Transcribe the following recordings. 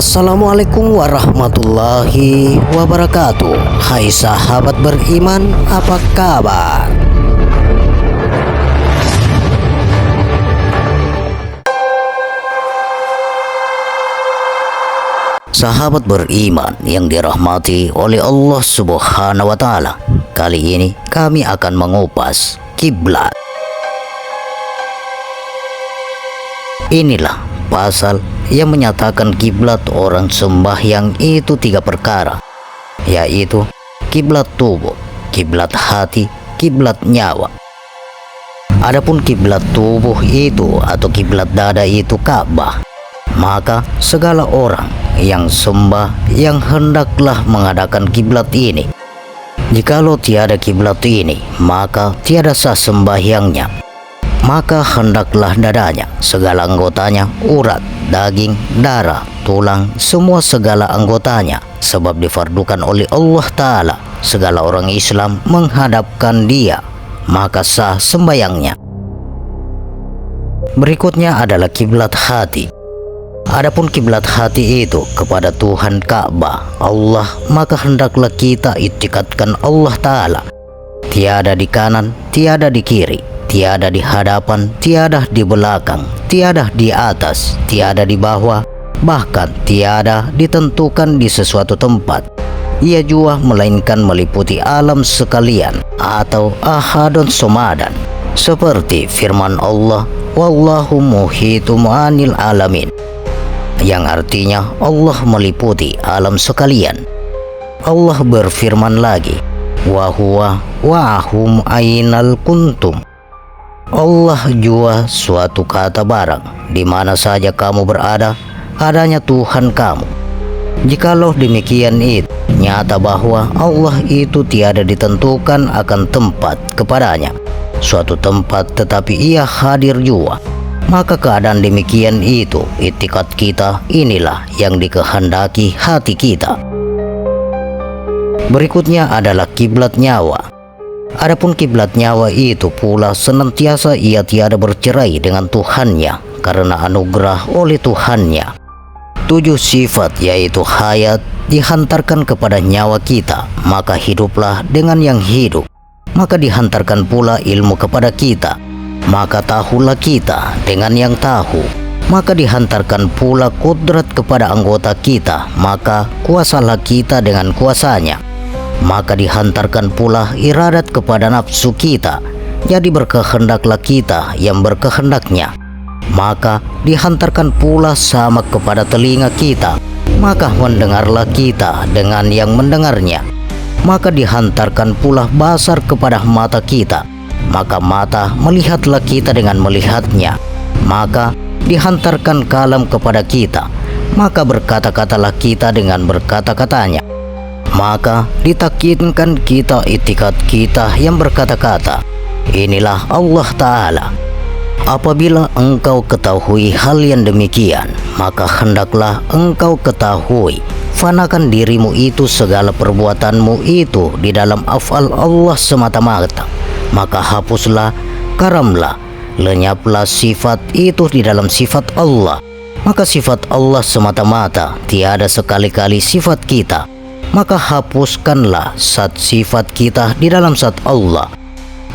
Assalamualaikum warahmatullahi wabarakatuh. Hai sahabat beriman, apa kabar? Sahabat beriman yang dirahmati oleh Allah Subhanahu wa Ta'ala, kali ini kami akan mengupas kiblat. Inilah pasal yang menyatakan kiblat orang sembahyang itu 3 perkara, yaitu kiblat tubuh, kiblat hati, kiblat nyawa. Adapun kiblat tubuh itu atau kiblat dada itu Ka'bah, maka segala orang yang sembah yang hendaklah mengadakan kiblat ini. Jikalau tiada kiblat ini, maka tiada sah sembahyangnya. Maka hendaklah dadanya, segala anggotanya, urat, daging, darah, tulang, semua segala anggotanya, sebab difardukan oleh Allah Ta'ala segala orang Islam menghadapkan dia, maka sah sembayangnya. Berikutnya adalah kiblat hati. Adapun kiblat hati itu kepada Tuhan Ka'bah Allah, maka hendaklah kita itikadkan Allah Ta'ala. Tiada di kanan, tiada di kiri, tiada di hadapan, tiada di belakang, tiada di atas, tiada di bawah, bahkan tiada ditentukan di sesuatu tempat. Ia jua melainkan meliputi alam sekalian atau ahadun somadan, seperti firman Allah, wallahu muhitum anil alamin, yang artinya Allah meliputi alam sekalian. Allah berfirman lagi, wa huwa wa'ahum ainal kuntum. Allah jua suatu kata barang, di mana saja kamu berada, adanya Tuhan kamu. Jikalau demikian itu, nyata bahwa Allah itu tiada ditentukan akan tempat kepadanya, suatu tempat, tetapi ia hadir jua. Maka keadaan demikian itu, itikad kita inilah yang dikehendaki hati kita. Berikutnya adalah kiblat nyawa. Adapun kiblat nyawa itu pula senantiasa ia tiada bercerai dengan Tuhannya karena anugerah oleh Tuhannya. 7 sifat yaitu hayat dihantarkan kepada nyawa kita, maka hiduplah dengan yang hidup. Maka dihantarkan pula ilmu kepada kita, maka tahulah kita dengan yang tahu. Maka dihantarkan pula kudrat kepada anggota kita, maka kuasalah kita dengan kuasanya. Maka dihantarkan pula iradat kepada nafsu kita, jadi berkehendaklah kita yang berkehendaknya. Maka dihantarkan pula samak kepada telinga kita, maka mendengarlah kita dengan yang mendengarnya. Maka dihantarkan pula basar kepada mata kita, maka mata melihatlah kita dengan melihatnya. Maka dihantarkan kalam kepada kita, maka berkata-katalah kita dengan berkata-katanya. Maka ditakinkan kita itikad kita yang berkata-kata, inilah Allah Ta'ala. Apabila engkau ketahui hal yang demikian, maka hendaklah engkau ketahui, fanakan dirimu itu segala perbuatanmu itu di dalam af'al Allah semata-mata. Maka hapuslah, karamlah, lenyaplah sifat itu di dalam sifat Allah. Maka sifat Allah semata-mata, tiada sekali-kali sifat kita. Maka hapuskanlah zat sifat kita di dalam zat Allah.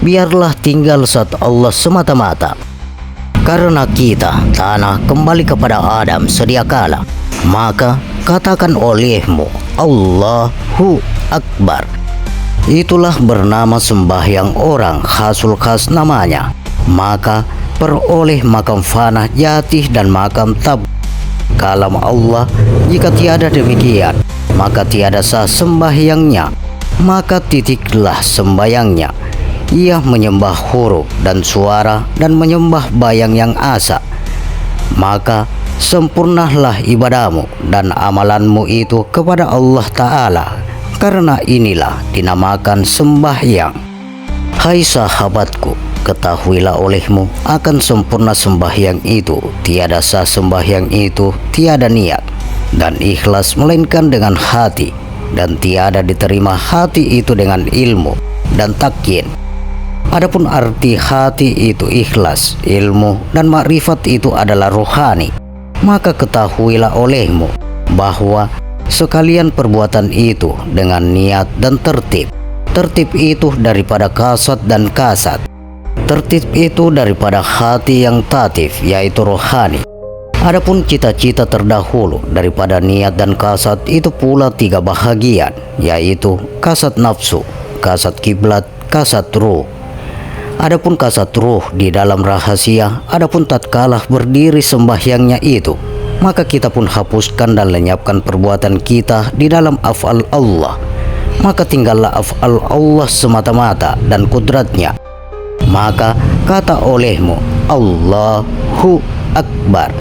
Biarlah tinggal zat Allah semata-mata. Karena kita tanah kembali kepada Adam sedia kala, maka katakan olehmu Allahu Akbar. Itulah bernama sembahyang orang khasul khas namanya. Maka peroleh makam fanah jatih dan makam tab kalam Allah. Jika tiada demikian, maka tiada sah sembahyangnya. Maka titiklah sembahyangnya. Ia menyembah huruf dan suara dan menyembah bayang yang asa. Maka sempurnalah ibadahmu dan amalanmu itu kepada Allah Ta'ala, karena inilah dinamakan sembahyang. Hai sahabatku, ketahuilah olehmu akan sempurna sembahyang itu. Tiada sah sembahyang itu, tiada niat dan ikhlas melainkan dengan hati, dan tiada diterima hati itu dengan ilmu dan takin. Adapun arti hati itu ikhlas, ilmu dan makrifat itu adalah rohani. Maka ketahuilah olehmu bahwa sekalian perbuatan itu dengan niat dan tertib. Tertib itu daripada kasat dan kasat. Tertib itu daripada hati yang tatif, yaitu rohani. Adapun cita-cita terdahulu daripada niat dan kasat itu pula 3 bahagian, yaitu kasat nafsu, kasat kiblat, kasat ruh. Adapun kasat ruh di dalam rahasia, adapun tatkala berdiri sembahyangnya itu, maka kita pun hapuskan dan lenyapkan perbuatan kita di dalam af'al Allah. Maka tinggallah af'al Allah semata-mata dan kudratnya. Maka kata olehmu Allahu Akbar.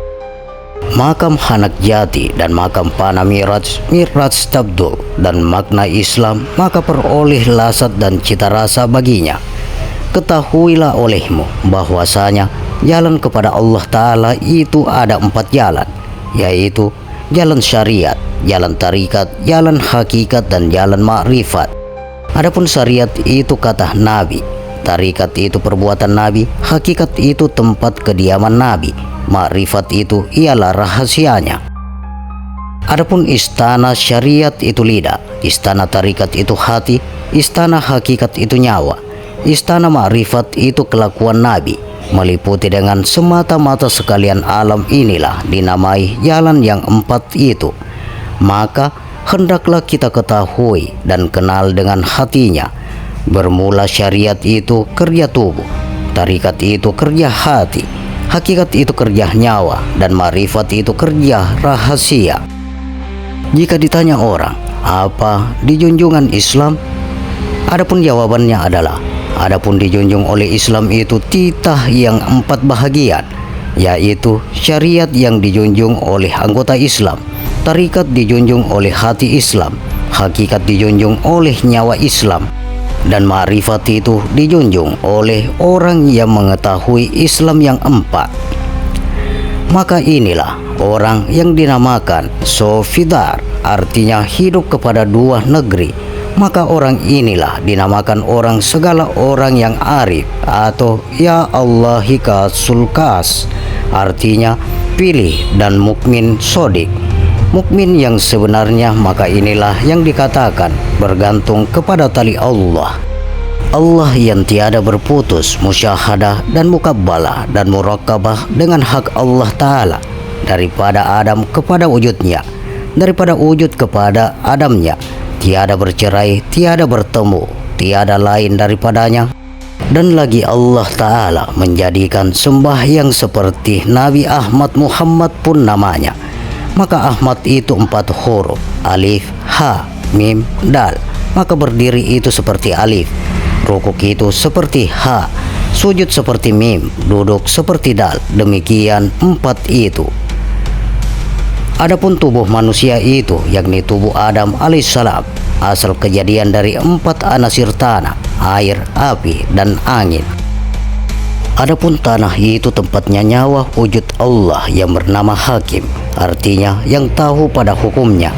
Makam Hanak Jati dan makam Pana Miraj Tabdul dan makna Islam, maka peroleh lasat dan cita rasa baginya. Ketahuilah olehmu bahwasanya jalan kepada Allah Ta'ala itu ada 4 jalan, yaitu jalan syariat, jalan tarikat, jalan hakikat, dan jalan ma'rifat. Adapun syariat itu kata Nabi, tarikat itu perbuatan Nabi, hakikat itu tempat kediaman Nabi, ma'rifat itu ialah rahasianya. Adapun istana syariat itu lidah, istana tarikat itu hati, istana hakikat itu nyawa, istana ma'rifat itu kelakuan Nabi, meliputi dengan semata-mata sekalian alam inilah dinamai jalan yang 4 itu. Maka hendaklah kita ketahui dan kenal dengan hatinya. Bermula syariat itu kerja tubuh, tarikat itu kerja hati, hakikat itu kerja nyawa, dan ma'rifat itu kerja rahasia. Jika ditanya orang, apa dijunjungan Islam? Adapun jawabannya adalah, adapun dijunjung oleh Islam itu titah yang 4 bahagian, yaitu syariat yang dijunjung oleh anggota Islam, tarikat dijunjung oleh hati Islam, hakikat dijunjung oleh nyawa Islam, dan ma'rifat itu dijunjung oleh orang yang mengetahui Islam yang 4. Maka inilah orang yang dinamakan Sofidar, artinya hidup kepada 2 negeri. Maka orang inilah dinamakan orang segala orang yang arif, atau ya Allahika sulkas, artinya pilih dan mukmin sodik. Mukmin yang sebenarnya, maka inilah yang dikatakan bergantung kepada tali Allah. Allah yang tiada berputus, musyahadah dan mukabbalah dan murakabah dengan hak Allah Ta'ala, daripada Adam kepada wujudnya, daripada wujud kepada Adamnya, tiada bercerai, tiada bertemu, tiada lain daripadanya. Dan lagi Allah Ta'ala menjadikan sembahyang seperti Nabi Ahmad Muhammad pun namanya. Maka Ahmad itu 4 huruf, alif, ha, mim, dal. Maka berdiri itu seperti alif, rukuk itu seperti ha, sujud seperti mim, duduk seperti dal. Demikian 4 itu. Adapun tubuh manusia itu, yakni tubuh Adam alaihissalam, asal kejadian dari 4 anasir tanah, air, api, dan angin. Adapun tanah itu tempatnya nyawa wujud Allah yang bernama Hakim, artinya yang tahu pada hukumnya.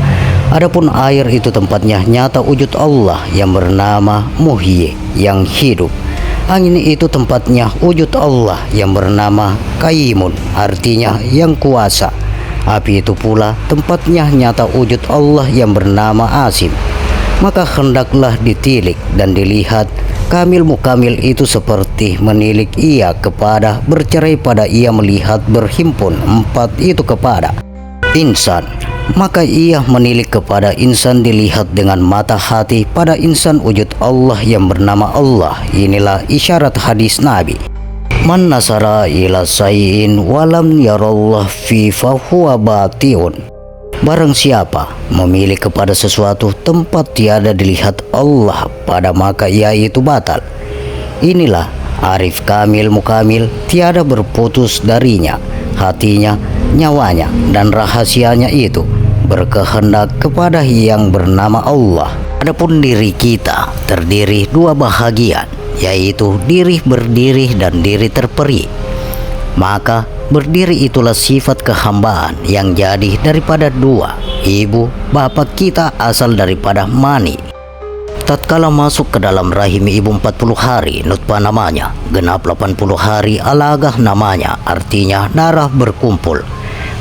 Adapun air itu tempatnya nyata wujud Allah yang bernama Muhyi, yang hidup. Angin itu tempatnya wujud Allah yang bernama Qaimun, artinya yang kuasa. Api itu pula tempatnya nyata wujud Allah yang bernama Asim. Maka hendaklah ditilik dan dilihat kamil mukamil itu seperti menilik ia kepada bercerai pada ia melihat berhimpun 4 itu kepada insan. Maka ia menilik kepada insan dilihat dengan mata hati pada insan wujud Allah yang bernama Allah. Inilah isyarat hadis Nabi, man nasara ila sayyin walam yarallah fi fahuwa batiun. Barang siapa memilih kepada sesuatu tempat tiada dilihat Allah pada, maka ia itu batal. Inilah arif kamil mukamil, tiada berputus darinya hatinya, nyawanya, dan rahasianya itu berkehendak kepada yang bernama Allah. Adapun diri kita terdiri 2 bahagian, yaitu diri berdiri dan diri terperi. Maka berdiri itulah sifat kehambaan yang jadi daripada 2 ibu bapak kita, asal daripada mani. Tatkala masuk ke dalam rahim ibu 40 hari nutfah namanya, genap 80 hari alagah namanya, artinya darah berkumpul.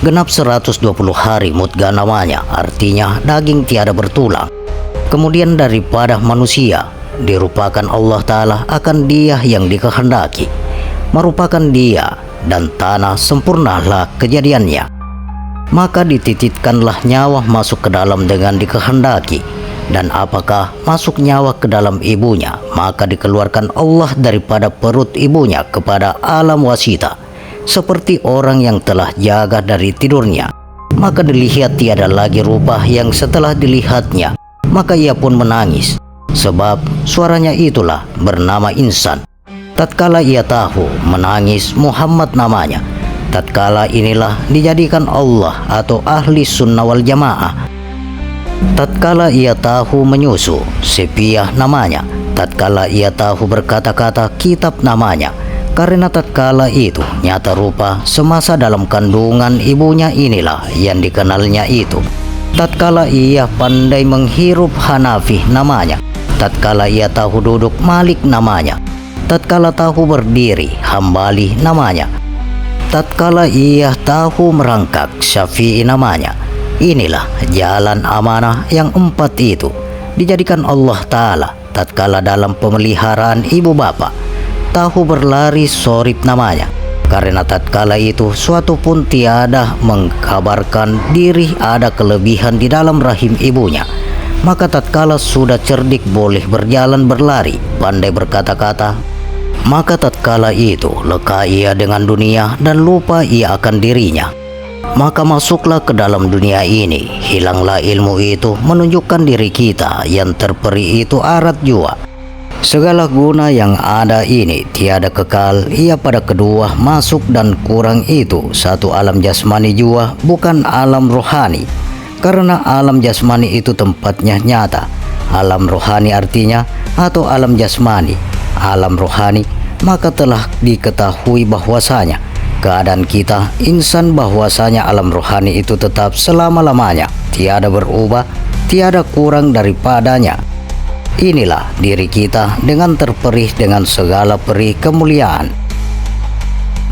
Genap 120 hari mudghah namanya, artinya daging tiada bertulang. Kemudian daripada manusia dirupakan Allah Ta'ala akan dia yang dikehendaki, merupakan dia dan tanah sempurnalah kejadiannya. Maka dititipkanlah nyawa masuk ke dalam dengan dikehendaki. Dan apakah masuk nyawa ke dalam ibunya, maka dikeluarkan Allah daripada perut ibunya kepada alam wasita, seperti orang yang telah jaga dari tidurnya. Maka dilihat tiada lagi rupa yang setelah dilihatnya, maka ia pun menangis, sebab suaranya itulah bernama insan. Tatkala ia tahu menangis Muhammad namanya, tatkala inilah dijadikan Allah atau ahli sunnah wal jamaah. Tatkala ia tahu menyusu, Sepiyah namanya. Tatkala ia tahu berkata-kata, kitab namanya. Karena tatkala itu nyata rupa semasa dalam kandungan ibunya inilah yang dikenalnya itu. Tatkala ia pandai menghirup, Hanafi namanya. Tatkala ia tahu duduk, Malik namanya. Tatkala tahu berdiri, Hambali namanya. Tatkala ia tahu merangkak, Syafi'i namanya. Inilah jalan amanah yang 4 itu dijadikan Allah Ta'ala tatkala dalam pemeliharaan ibu bapa. Tahu berlari, Sorib namanya. Karena tatkala itu suatu pun tiada mengkabarkan diri ada kelebihan di dalam rahim ibunya. Maka tatkala sudah cerdik boleh berjalan berlari, pandai berkata-kata, maka tatkala itu leka ia dengan dunia dan lupa ia akan dirinya. Maka masuklah ke dalam dunia ini, hilanglah ilmu itu menunjukkan diri kita yang terperi itu arat jua. Segala guna yang ada ini tiada kekal, ia pada kedua masuk dan kurang itu satu alam jasmani jua, bukan alam rohani. Karena alam jasmani itu tempatnya nyata, alam rohani artinya atau alam jasmani, alam rohani, maka telah diketahui bahwasanya keadaan kita insan bahwasanya alam rohani itu tetap selama-lamanya, tiada berubah, tiada kurang daripadanya. Inilah diri kita dengan terperih dengan segala peri kemuliaan.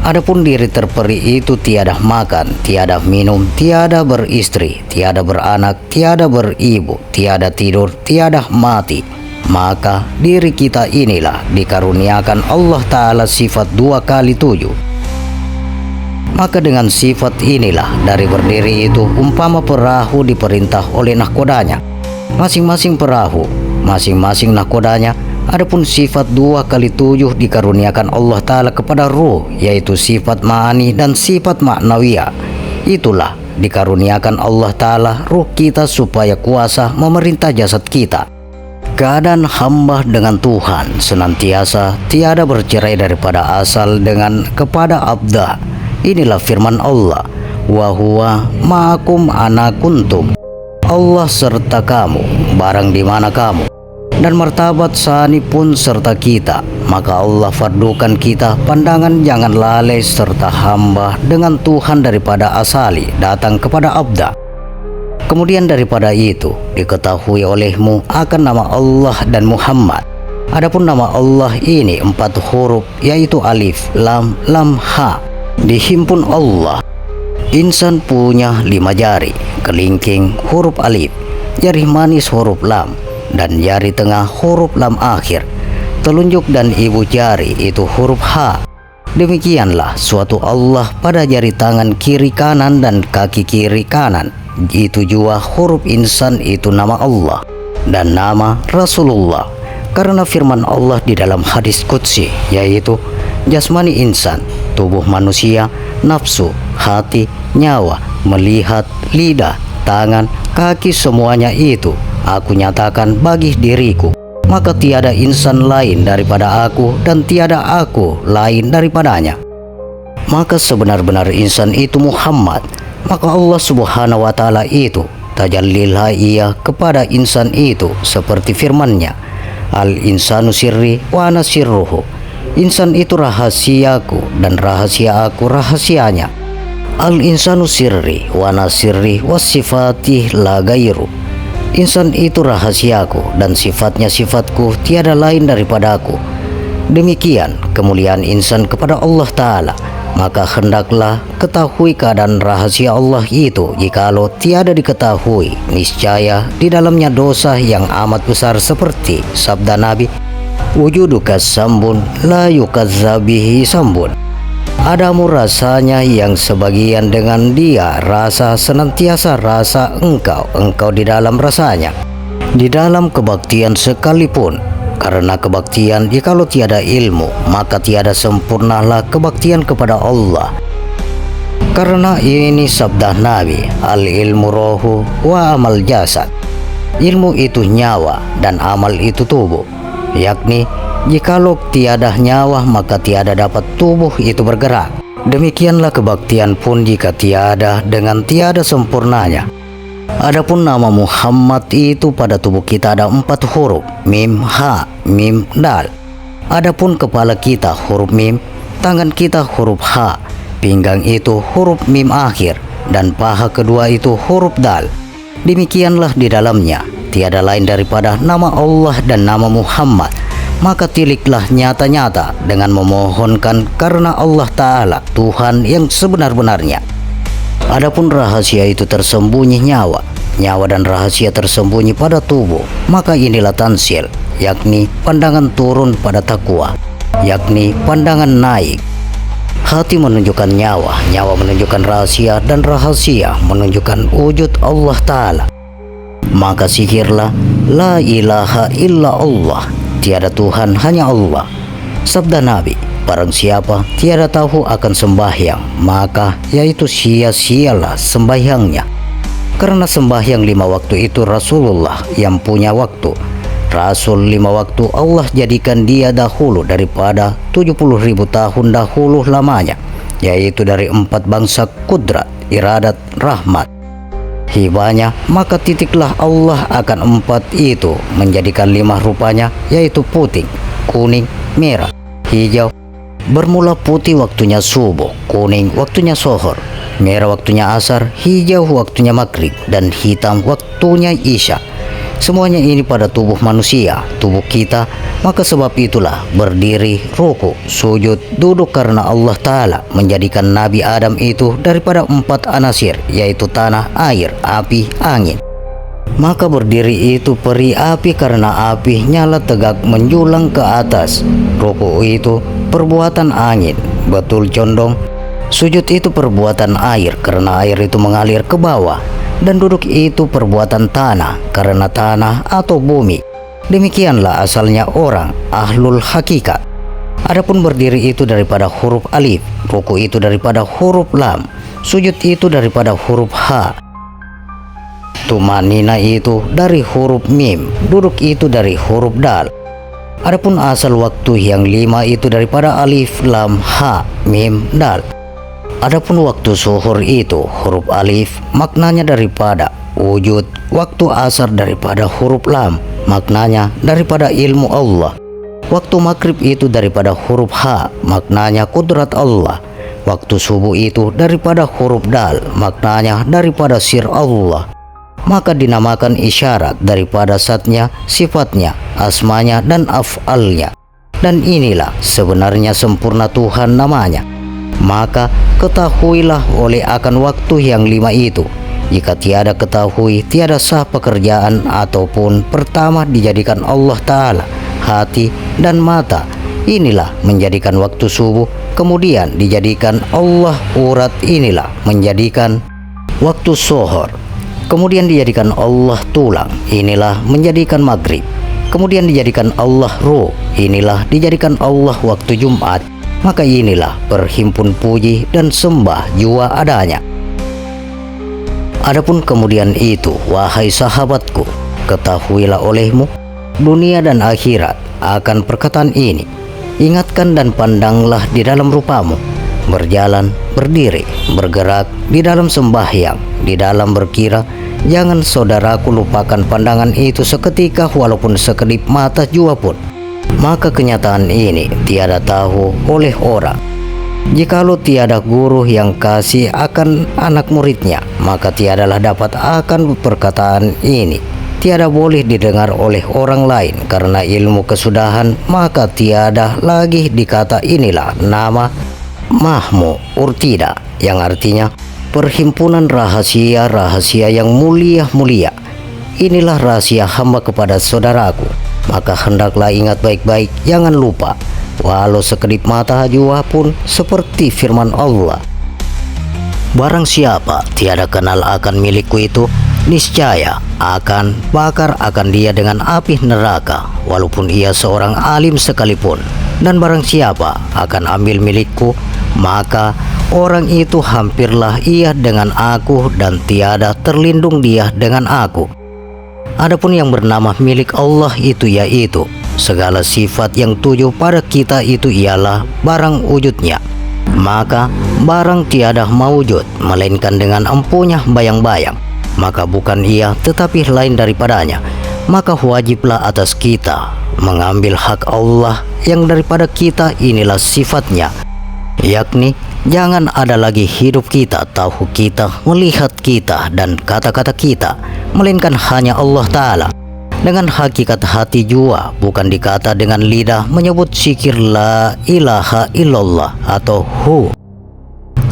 Adapun diri terperi itu tiada makan, tiada minum, tiada beristri, tiada beranak, tiada beribu, tiada tidur, tiada mati. Maka diri kita inilah dikaruniakan Allah Ta'ala sifat 2 kali 7. Maka dengan sifat inilah dari berdiri itu umpama perahu diperintah oleh nahkodanya. Masing-masing perahu, masing-masing nahkodanya, adapun sifat 2 kali 7 dikaruniakan Allah Ta'ala kepada ruh, yaitu sifat ma'ani dan sifat ma'nawiyah. Itulah dikaruniakan Allah Ta'ala ruh kita supaya kuasa memerintah jasad kita. Keadaan hamba dengan Tuhan senantiasa tiada bercerai daripada asal dengan kepada abda. Inilah firman Allah, wa huwa ma'akum ana kuntum. Allah serta kamu barang di mana kamu, dan martabat sani pun serta kita. Maka Allah fardukan kita pandangan jangan lalai serta hamba dengan Tuhan daripada asali datang kepada abda. Kemudian daripada itu diketahui olehmu akan nama Allah dan Muhammad. Adapun nama Allah ini 4 huruf, yaitu alif, lam, ha. Dihimpun Allah. Insan punya 5 jari, kelingking huruf alif, jari manis huruf lam, dan jari tengah huruf lam akhir. Telunjuk dan ibu jari itu huruf ha. Demikianlah suatu Allah pada jari tangan kiri kanan dan kaki kiri kanan. Itu juga huruf insan itu nama Allah dan nama Rasulullah. Karena firman Allah di dalam hadis qudsi, yaitu jasmani insan, tubuh manusia, nafsu, hati, nyawa, melihat, lidah, tangan, kaki, semuanya itu aku nyatakan bagi diriku. Maka tiada insan lain daripada aku dan tiada aku lain daripadanya. Maka sebenar-benar insan itu Muhammad. Maka Allah Subhanahu wa Ta'ala itu tajallilah ia kepada insan itu seperti firman-Nya, al-insanu sirri wa ana sirruhu. Insan itu rahasiaku dan rahasia aku rahasianya. Al-insanu sirri wa ana sirri wasifati la gairu. Insan itu rahasiaku dan sifatnya sifatku, tiada lain daripadaku. Demikian kemuliaan insan kepada Allah Ta'ala. maka hendaklah ketahui keadaan rahasia Allah itu. Jikalau tiada diketahui, niscaya di dalamnya dosa yang amat besar, seperti sabda Nabi, wujuduka sambun la yukazzabihi sambun. Adamu rasanya yang sebagian dengan dia rasa, senantiasa rasa engkau di dalam rasanya, di dalam kebaktian sekalipun. Karena kebaktian, jikalau tiada ilmu, maka tiada sempurnalah kebaktian kepada Allah. Karena ini sabda Nabi, al-ilmu rohu wa amal jasad. Ilmu itu nyawa dan amal itu tubuh. Yakni, jikalau tiada nyawa, maka tiada dapat tubuh itu bergerak. Demikianlah kebaktian pun jika tiada dengan tiada sempurnanya. Adapun nama Muhammad itu pada tubuh kita ada 4 huruf, mim, ha, mim, dal. Adapun kepala kita huruf mim, tangan kita huruf ha, pinggang itu huruf mim akhir, dan paha kedua itu huruf dal. Demikianlah di dalamnya, tiada lain daripada nama Allah dan nama Muhammad. Maka tiliklah nyata-nyata dengan memohonkan karena Allah Ta'ala, Tuhan yang sebenar-benarnya. Adapun rahasia itu tersembunyi nyawa dan rahasia tersembunyi pada tubuh, maka inilah tansil, yakni pandangan turun pada takwa, yakni pandangan naik. Hati menunjukkan nyawa menunjukkan rahasia, dan rahasia menunjukkan wujud Allah Ta'ala. Maka sihirlah la ilaha illa Allah, tiada Tuhan hanya Allah. Sabda Nabi, barang siapa tiada tahu akan sembahyang, maka yaitu sia-sialah sembahyangnya. Karena sembahyang 5 waktu itu Rasulullah yang punya waktu. Rasul 5 waktu Allah jadikan dia dahulu daripada 70.000 tahun dahulu lamanya, yaitu dari 4 bangsa kudrat, iradat, rahmat, hibahnya. Maka titiklah Allah akan 4 itu menjadikan 5 rupanya, yaitu putih, kuning, merah, hijau. Bermula putih waktunya subuh, kuning waktunya sohor, merah waktunya asar, hijau waktunya maghrib, dan hitam waktunya isya. Semuanya ini pada tubuh manusia, tubuh kita. Maka sebab itulah berdiri, ruku, sujud, duduk, karena Allah Ta'ala menjadikan Nabi Adam itu daripada 4 anasir, yaitu tanah, air, api, angin. Maka berdiri itu peri api karena api nyala tegak menjulang ke atas. Ruku itu perbuatan angin, betul condong. Sujud itu perbuatan air karena air itu mengalir ke bawah. Dan duduk itu perbuatan tanah karena tanah atau bumi. Demikianlah asalnya orang ahlul hakikat. Adapun berdiri itu daripada huruf alif, ruku itu daripada huruf lam, sujud itu daripada huruf ha, tumanina itu dari huruf mim, duduk itu dari huruf dal. Adapun asal waktu yang 5 itu daripada alif, lam, ha, mim, dal. Adapun waktu zuhur itu huruf alif, maknanya daripada wujud. Waktu asar daripada huruf lam, maknanya daripada ilmu Allah. Waktu maghrib itu daripada huruf ha, maknanya kudrat Allah. Waktu subuh itu daripada huruf dal, maknanya daripada sir Allah. Maka dinamakan isyarat daripada zatnya, sifatnya, asmanya, dan af'alnya. Dan inilah sebenarnya sempurna Tuhan namanya. Maka ketahuilah oleh akan waktu yang 5 itu. Jika tiada ketahui, tiada sah pekerjaan. Ataupun pertama dijadikan Allah Ta'ala hati dan mata, inilah menjadikan waktu subuh. Kemudian dijadikan Allah urat, inilah menjadikan waktu sohor. Kemudian dijadikan Allah tulang, inilah menjadikan maghrib. Kemudian dijadikan Allah ruh, inilah dijadikan Allah waktu Jumat. Maka inilah berhimpun puji dan sembah jua adanya. Adapun kemudian itu, wahai sahabatku, ketahuilah olehmu dunia dan akhirat akan perkataan ini. Ingatkan dan pandanglah di dalam rupamu, berjalan, berdiri, bergerak, di dalam sembahyang, di dalam berkira. Jangan saudaraku lupakan pandangan itu seketika, walaupun sekedip mata jua pun. Maka kenyataan ini tiada tahu oleh orang. Jikalau tiada guru yang kasih akan anak muridnya, maka tiadalah dapat akan perkataan ini. Tiada boleh didengar oleh orang lain karena ilmu kesudahan. Maka tiada lagi dikata inilah nama Mahmu Urtida, yang artinya perhimpunan rahasia-rahasia yang mulia-mulia. Inilah rahasia hamba kepada saudaraku, maka hendaklah ingat baik-baik, jangan lupa, walau sekedip mata jua pun, seperti firman Allah, barang siapa tiada kenal akan milikku itu, niscaya akan bakar akan dia dengan api neraka, walaupun ia seorang alim sekalipun. Dan barang siapa akan ambil milikku, maka orang itu hampirlah ia dengan aku, dan tiada terlindung dia dengan aku. Adapun yang bernama milik Allah itu yaitu segala sifat yang tuju pada kita itu ialah barang wujudnya. Maka barang tiada mawujud melainkan dengan empunya bayang-bayang, maka bukan ia tetapi lain daripadanya. Maka wajiblah atas kita mengambil hak Allah yang daripada kita inilah sifatnya, yakni jangan ada lagi hidup kita, tahu kita, melihat kita, dan kata-kata kita, melainkan hanya Allah Ta'ala. Dengan hakikat hati jua, bukan dikata dengan lidah menyebut zikir la ilaha illallah atau hu,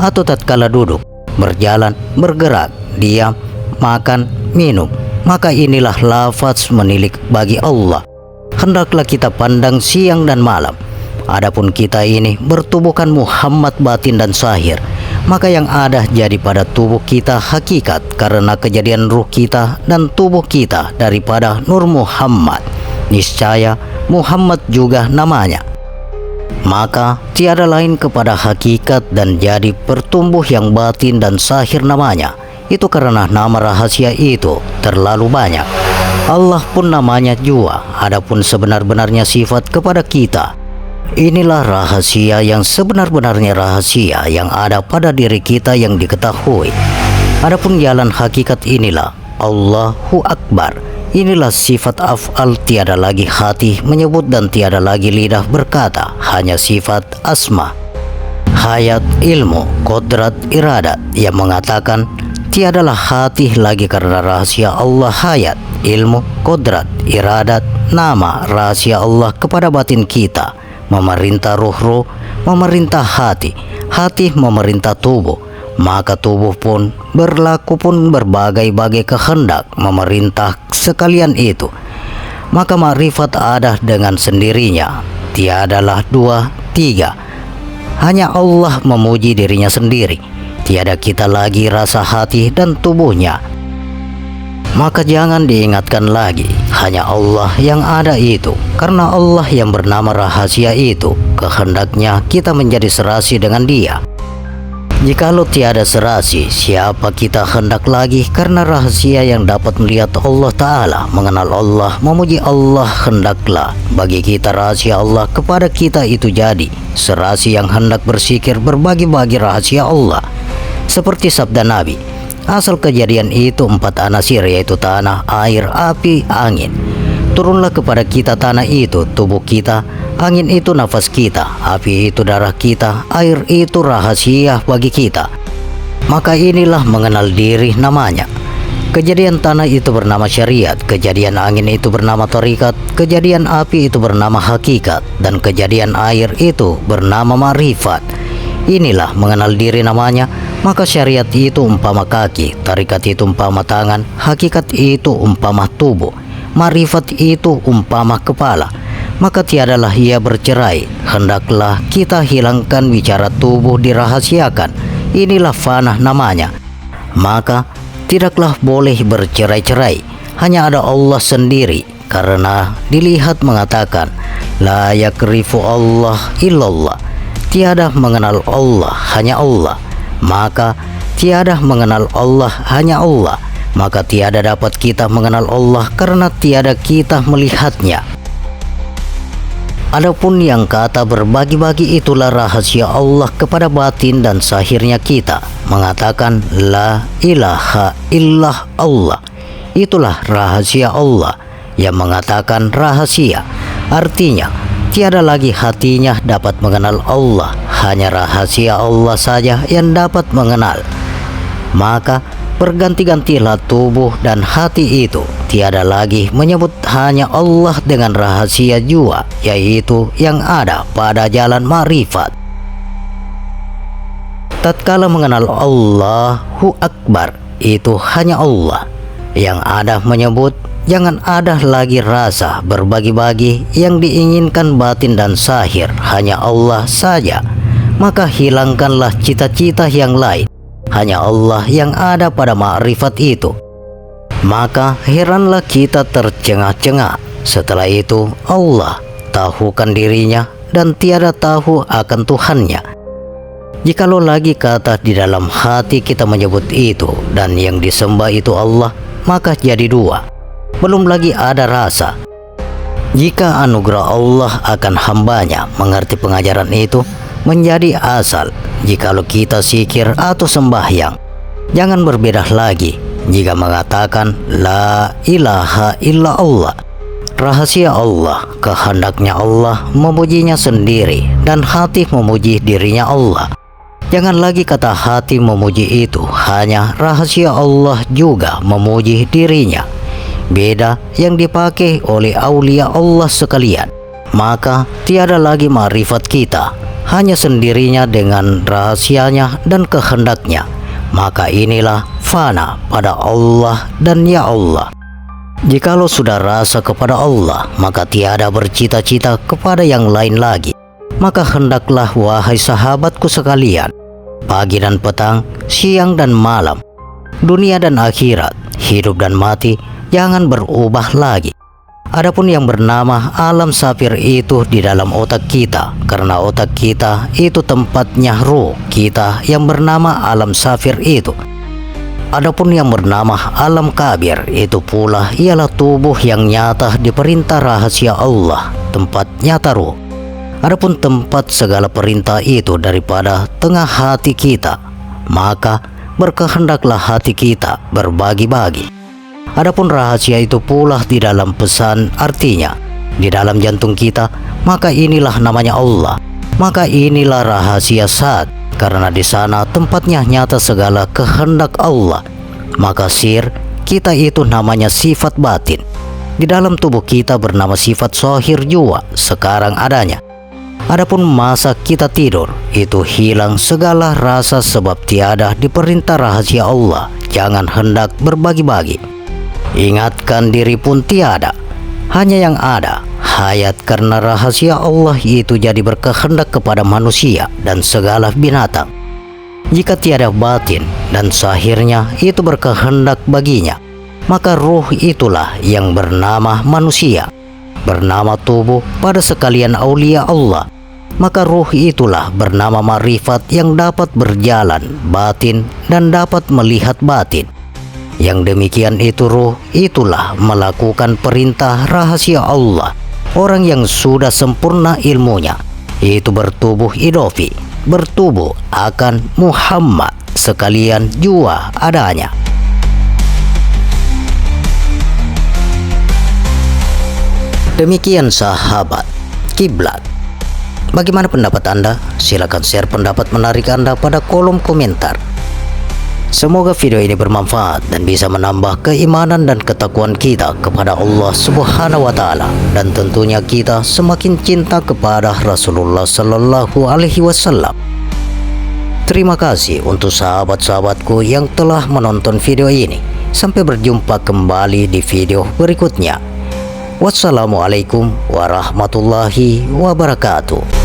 atau tatkala duduk, berjalan, bergerak, diam, makan, minum, maka inilah lafaz menilik bagi Allah. Hendaklah kita pandang siang dan malam. Adapun kita ini bertubuhkan Muhammad batin dan zahir, maka yang ada jadi pada tubuh kita hakikat karena kejadian ruh kita, dan tubuh kita daripada nur Muhammad, niscaya Muhammad juga namanya. Maka tiada lain kepada hakikat dan jadi pertumbuh yang batin dan zahir namanya. Itu karena nama rahasia itu terlalu banyak. Allah pun namanya jua. Adapun sebenar-benarnya sifat kepada kita, inilah rahasia yang sebenar-benarnya rahasia yang ada pada diri kita yang diketahui. Adapun jalan hakikat inilah Allahu Akbar. Inilah sifat af'al, tiada lagi hati menyebut dan tiada lagi lidah berkata, hanya sifat asma, hayat, ilmu, kodrat, iradat yang mengatakan. Tiadalah hati lagi karena rahasia Allah hayat, ilmu, kodrat, iradat, nama rahasia Allah kepada batin kita, memerintah ruh-ruh, memerintah hati, hati memerintah tubuh, maka tubuh pun berlaku pun berbagai-bagai kehendak memerintah sekalian itu. Maka makrifat ada dengan sendirinya, tiadalah dua, tiga, hanya Allah memuji dirinya sendiri. Tiada kita lagi rasa hati dan tubuhnya. Maka jangan diingatkan lagi, hanya Allah yang ada itu. Karena Allah yang bernama rahasia itu, kehendaknya kita menjadi serasi dengan dia. Jikalau tiada serasi, siapa kita hendak lagi? Karena rahasia yang dapat melihat Allah Ta'ala, mengenal Allah, memuji Allah, hendaklah bagi kita rahasia Allah kepada kita itu jadi serasi yang hendak bersikir berbagi-bagi rahasia Allah. Seperti sabda Nabi, asal kejadian itu 4 anasir, yaitu tanah, air, api, angin. Turunlah kepada kita tanah itu tubuh kita, angin itu nafas kita, api itu darah kita, air itu rahasia bagi kita. Maka inilah mengenal diri namanya. Kejadian tanah itu bernama syariat, kejadian angin itu bernama tarikat, kejadian api itu bernama hakikat, dan kejadian air itu bernama ma'rifat. Inilah mengenal diri namanya. Maka syariat itu umpama kaki, tarikat itu umpama tangan, hakikat itu umpama tubuh, ma'rifat itu umpama kepala. Maka tiadalah ia bercerai, hendaklah kita hilangkan bicara tubuh dirahasiakan. Inilah fana namanya. Maka tidaklah boleh bercerai-cerai, hanya ada Allah sendiri. Karena dilihat mengatakan, la yakrifu Allah illallah, tiada mengenal Allah, hanya Allah. Maka tiada mengenal Allah, hanya Allah. Maka tiada dapat kita mengenal Allah karena tiada kita melihatnya. Adapun yang kata berbagi-bagi itulah rahasia Allah kepada batin dan zahirnya kita, mengatakan la ilaha illallah Allah. Itulah rahasia Allah yang mengatakan rahasia. Artinya tiada lagi hatinya dapat mengenal Allah, hanya rahasia Allah saja yang dapat mengenal. Maka berganti-gantilah tubuh dan hati itu, tiada lagi menyebut hanya Allah dengan rahasia jua, yaitu yang ada pada jalan ma'rifat. Tatkala mengenal Allahu Akbar, itu hanya Allah. Yang ada menyebut, jangan ada lagi rasa berbagi-bagi yang diinginkan batin dan zahir, hanya Allah saja. Maka hilangkanlah cita-cita yang lain, hanya Allah yang ada pada ma'rifat itu. Maka heranlah kita tercengah-cengah. Setelah itu Allah tahukan dirinya dan tiada tahu akan Tuhannya. Jikalau lagi kata di dalam hati kita menyebut itu dan yang disembah itu Allah, maka jadi dua. Belum lagi ada rasa. Jika anugerah Allah akan hambanya mengerti pengajaran itu, menjadi asal. Jikalau kita zikir atau sembahyang, jangan berbeda lagi jika mengatakan la ilaha illa Allah. Rahasia Allah, kehendaknya Allah, memujinya sendiri, dan hati memuji dirinya Allah. Jangan lagi kata hati memuji itu, hanya rahasia Allah juga memuji dirinya. Beda yang dipakai oleh aulia Allah sekalian. Maka tiada lagi ma'rifat kita, hanya sendirinya dengan rahasianya dan kehendaknya. Maka inilah fana pada Allah dan ya Allah. Jikalau sudah rasa kepada Allah, maka tiada bercita-cita kepada yang lain lagi. Maka hendaklah wahai sahabatku sekalian, pagi dan petang, siang dan malam, dunia dan akhirat, hidup dan mati, jangan berubah lagi. Adapun yang bernama alam safir itu di dalam otak kita, karena otak kita itu tempatnya ruh kita yang bernama alam safir itu. Adapun yang bernama alam kabir itu pula ialah tubuh yang nyata diperintah rahasia Allah, tempat nyata ruh. Adapun tempat segala perintah itu daripada tengah hati kita, maka berkehendaklah hati kita berbagi-bagi. Adapun rahasia itu pula di dalam pesan, artinya di dalam jantung kita, maka inilah namanya Allah. Maka inilah rahasia saat, karena di sana tempatnya nyata segala kehendak Allah. Maka sir kita itu namanya sifat batin. Di dalam tubuh kita bernama sifat zahir jua sekarang adanya. Adapun masa kita tidur, itu hilang segala rasa sebab tiada diperintah rahasia Allah. Jangan hendak berbagi-bagi. Ingatkan diri pun tiada. Hanya yang ada hayat, karena rahasia Allah itu jadi berkehendak kepada manusia dan segala binatang. Jika tiada batin dan zahirnya itu berkehendak baginya, maka ruh itulah yang bernama manusia, bernama tubuh pada sekalian aulia Allah. Maka ruh itulah bernama ma'rifat yang dapat berjalan batin dan dapat melihat batin. Yang demikian itu ruh itulah melakukan perintah rahasia Allah. Orang yang sudah sempurna ilmunya itu bertubuh idofi, bertubuh akan Muhammad sekalian jua adanya. Demikian sahabat kiblat. Bagaimana pendapat Anda? Silakan share pendapat menarik Anda pada kolom komentar. Semoga video ini bermanfaat dan bisa menambah keimanan dan ketakwaan kita kepada Allah Subhanahu wa taala, dan tentunya kita semakin cinta kepada Rasulullah sallallahu alaihi wasallam. Terima kasih untuk sahabat-sahabatku yang telah menonton video ini. Sampai berjumpa kembali di video berikutnya. Wassalamualaikum warahmatullahi wabarakatuh.